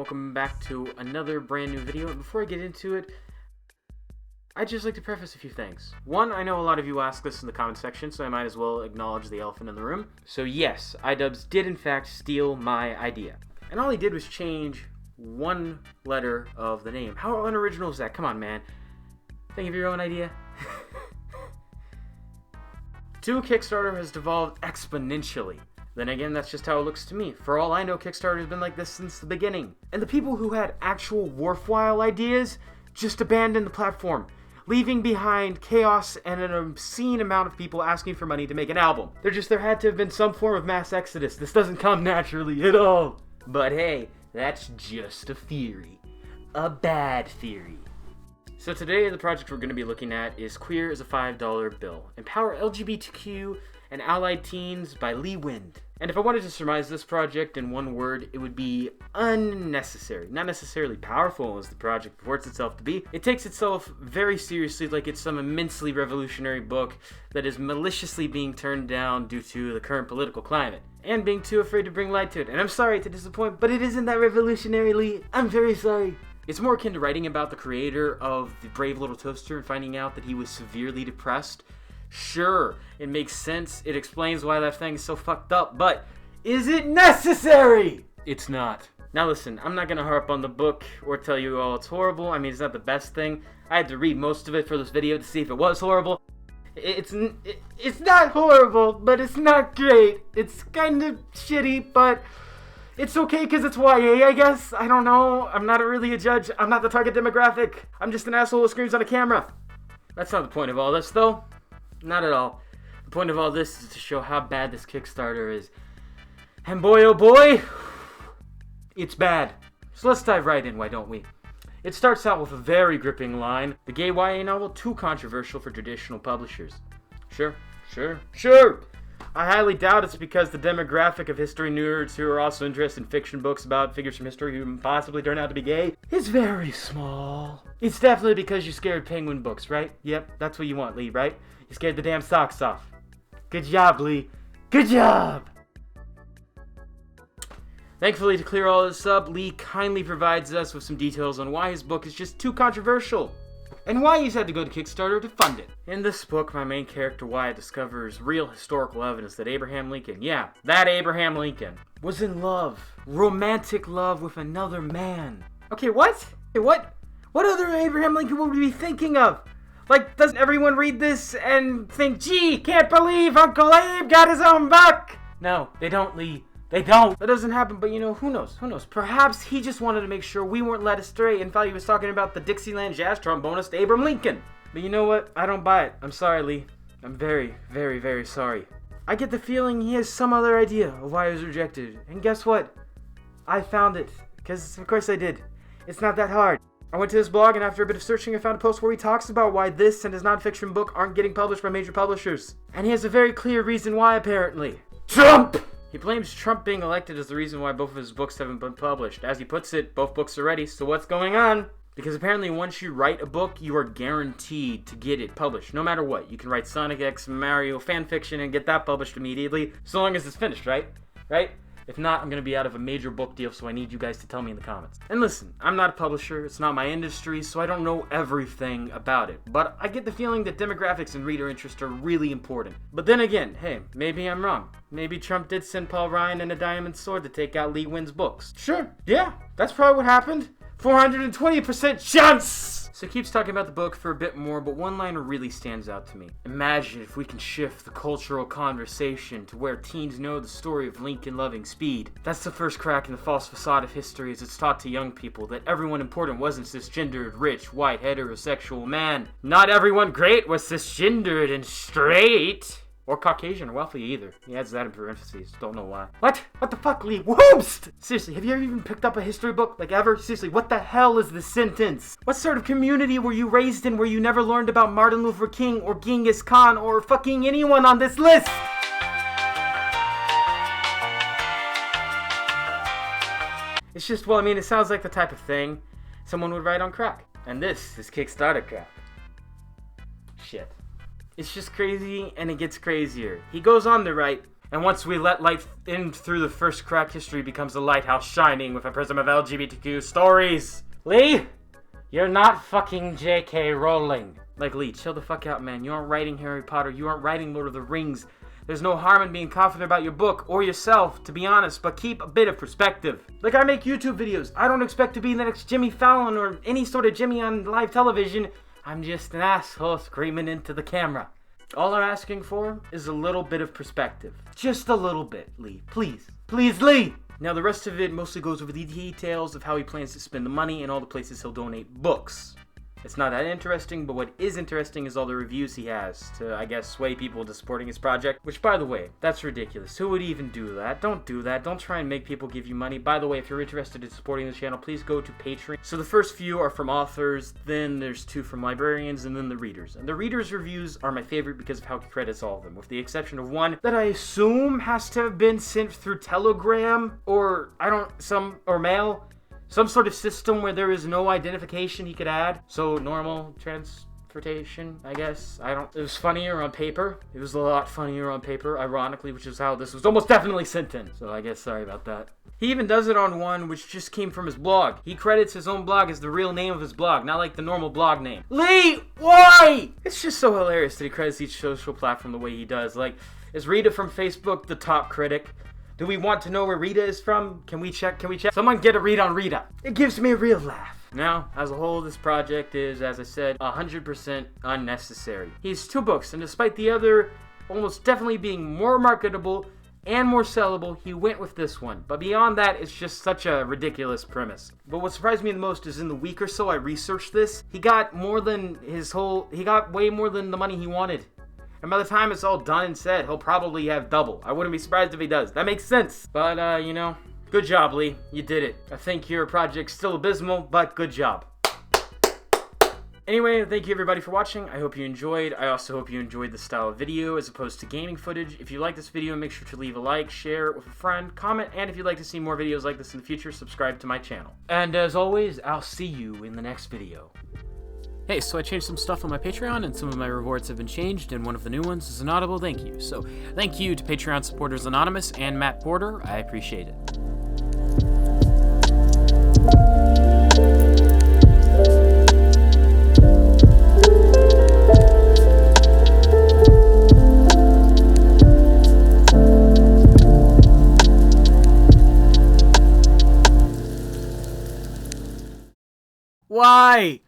welcome back to another brand new video. And before I get into it, I'd just like to preface a few things. One, I know a lot of you ask this in the comment section, so I might as well acknowledge the elephant in the room. So yes, iDubbbz did in fact steal my idea. And all he did was change one letter of the name. How unoriginal is that? Come on, man. Think of your own idea. 2, Kickstarter has devolved exponentially. Then again, that's just how it looks to me. For all I know, Kickstarter has been like this since the beginning. And the people who had actual worthwhile ideas just abandoned the platform, leaving behind chaos and an obscene amount of people asking for money to make an album. There had to have been some form of mass exodus. This doesn't come naturally at all. But hey, that's just a theory. A bad theory. So today, the project we're going to be looking at is Queer as a $5 Bill. Empower LGBTQ and Allied Teens by Lee Wind. And if I wanted to surmise this project in one word, it would be unnecessary. Not necessarily powerful as the project purports itself to be. It takes itself very seriously, like it's some immensely revolutionary book that is maliciously being turned down due to the current political climate, and being too afraid to bring light to it. And I'm sorry to disappoint, but it isn't that revolutionary, Lee. I'm very sorry. It's more akin to writing about the creator of The Brave Little Toaster and finding out that he was severely depressed. Sure, it makes sense. It explains why that thing is so fucked up, but is it necessary? It's not. Now listen, I'm not gonna harp on the book or tell you all it's horrible. I mean, it's not the best thing. I had to read most of it for this video to see if it was horrible. It's not horrible, but it's not great. It's kind of shitty, but it's okay because it's YA, I guess. I don't know. I'm not really a judge. I'm not the target demographic. I'm just an asshole who screams on a camera. That's not the point of all this, though. Not at all. The point of all this is to show how bad this Kickstarter is. And boy, oh boy, it's bad. So let's dive right in, why don't we? It starts out with a very gripping line. The gay YA novel, too controversial for traditional publishers. Sure. I highly doubt it's because the demographic of history nerds who are also interested in fiction books about figures from history who possibly turn out to be gay is very small. It's definitely because you scared penguin books, right? Yep, that's what you want, Lee, right? You scared the damn socks off. Good job, Lee. Good job! Thankfully, to clear all this up, Lee kindly provides us with some details on why his book is just too controversial, and why he's had to go to Kickstarter to fund it. In this book, my main character Wyatt discovers real historical evidence that Abraham Lincoln, yeah, that Abraham Lincoln, was in love. Romantic love with another man. Okay, what? What other Abraham Lincoln would we be thinking of? Like, doesn't everyone read this and think, gee, can't believe Uncle Abe got his own buck? No, they don't, Lee. They don't. That doesn't happen, but you know, who knows? Perhaps he just wanted to make sure we weren't led astray and thought he was talking about the Dixieland jazz trombonist Abraham Lincoln. But you know what? I don't buy it. I'm sorry, Lee. I'm very, very, very sorry. I get the feeling he has some other idea of why he was rejected. And guess what? I found it. Because, of course I did. It's not that hard. I went to his blog, and after a bit of searching, I found a post where he talks about why this and his nonfiction book aren't getting published by major publishers. And he has a very clear reason why, apparently. Trump! He blames Trump being elected as the reason why both of his books haven't been published. As he puts it, both books are ready, so what's going on? Because apparently once you write a book, you are guaranteed to get it published, no matter what. You can write Sonic X Mario fanfiction and get that published immediately, so long as it's finished, right? Right? If not, I'm going to be out of a major book deal, so I need you guys to tell me in the comments. And listen, I'm not a publisher, it's not my industry, so I don't know everything about it. But I get the feeling that demographics and reader interest are really important. But then again, hey, maybe I'm wrong. Maybe Trump did send Paul Ryan and a diamond sword to take out Lee Wind's books. Sure, yeah, that's probably what happened. 420% chance! So he keeps talking about the book for a bit more, but one line really stands out to me. Imagine if we can shift the cultural conversation to where teens know the story of Lincoln loving speed. That's the first crack in the false facade of history as it's taught to young people that everyone important wasn't cisgendered, rich, white, heterosexual man. Not everyone great was cisgendered and straight. Or Caucasian or wealthy either. He adds that in parentheses. Don't know why. What? What the fuck, Lee? Whoopst! Seriously, have you ever even picked up a history book? Like ever? Seriously, what the hell is this sentence? What sort of community were you raised in where you never learned about Martin Luther King or Genghis Khan or fucking anyone on this list? It's just, well, I mean, it sounds like the type of thing someone would write on crack. And this is Kickstarter Craq. Shit. It's just crazy, and it gets crazier. He goes on to write, And once we let light in through the first crack, history becomes a lighthouse shining with a prism of LGBTQ stories. Lee, you're not fucking J.K. Rowling. Like, Lee, chill the fuck out, man. You aren't writing Harry Potter. You aren't writing Lord of the Rings. There's no harm in being confident about your book or yourself, to be honest, but keep a bit of perspective. Like, I make YouTube videos. I don't expect to be the next Jimmy Fallon or any sort of Jimmy on live television. I'm just an asshole screaming into the camera. All I'm asking for is a little bit of perspective. Just a little bit, Lee. Please. Please, Lee! Now, the rest of it mostly goes over the details of how he plans to spend the money and all the places he'll donate books. It's not that interesting, but what is interesting is all the reviews he has to, I guess, sway people into supporting his project. Which, by the way, that's ridiculous. Who would even do that? Don't do that. Don't try and make people give you money. By the way, if you're interested in supporting the channel, please go to Patreon. So the first few are from authors, then there's 2 from librarians, and then the readers. And the readers' reviews are my favorite because of how he credits all of them, with the exception of one that I assume has to have been sent through Telegram or, or mail. Some sort of system where there is no identification he could add. So normal transportation, I guess. It was funnier on paper. It was a lot funnier on paper, ironically, which is how this was almost definitely sent in. So I guess sorry about that. He even does it on one which just came from his blog. He credits his own blog as the real name of his blog, not like the normal blog name. Lee, why? It's just so hilarious that he credits each social platform the way he does. Like, is Rita from Facebook the top critic? Do we want to know where Rita is from? Can we check? Someone get a read on Rita. It gives me a real laugh. Now, as a whole, this project is, as I said, 100% unnecessary. He has 2 books, and despite the other almost definitely being more marketable and more sellable, he went with this one. But beyond that, it's just such a ridiculous premise. But what surprised me the most is in the week or so I researched this, he got way more than the money he wanted. And by the time it's all done and said, he'll probably have double. I wouldn't be surprised if he does. That makes sense. But, good job, Lee. You did it. I think your project's still abysmal, but good job. Anyway, thank you everybody for watching. I hope you enjoyed. I also hope you enjoyed the style of video as opposed to gaming footage. If you like this video, make sure to leave a like, share it with a friend, comment, and if you'd like to see more videos like this in the future, subscribe to my channel. And as always, I'll see you in the next video. Hey, so I changed some stuff on my Patreon, and some of my rewards have been changed, and one of the new ones is an audible thank you. So, thank you to Patreon supporters Anonymous and Matt Porter. I appreciate it. Why?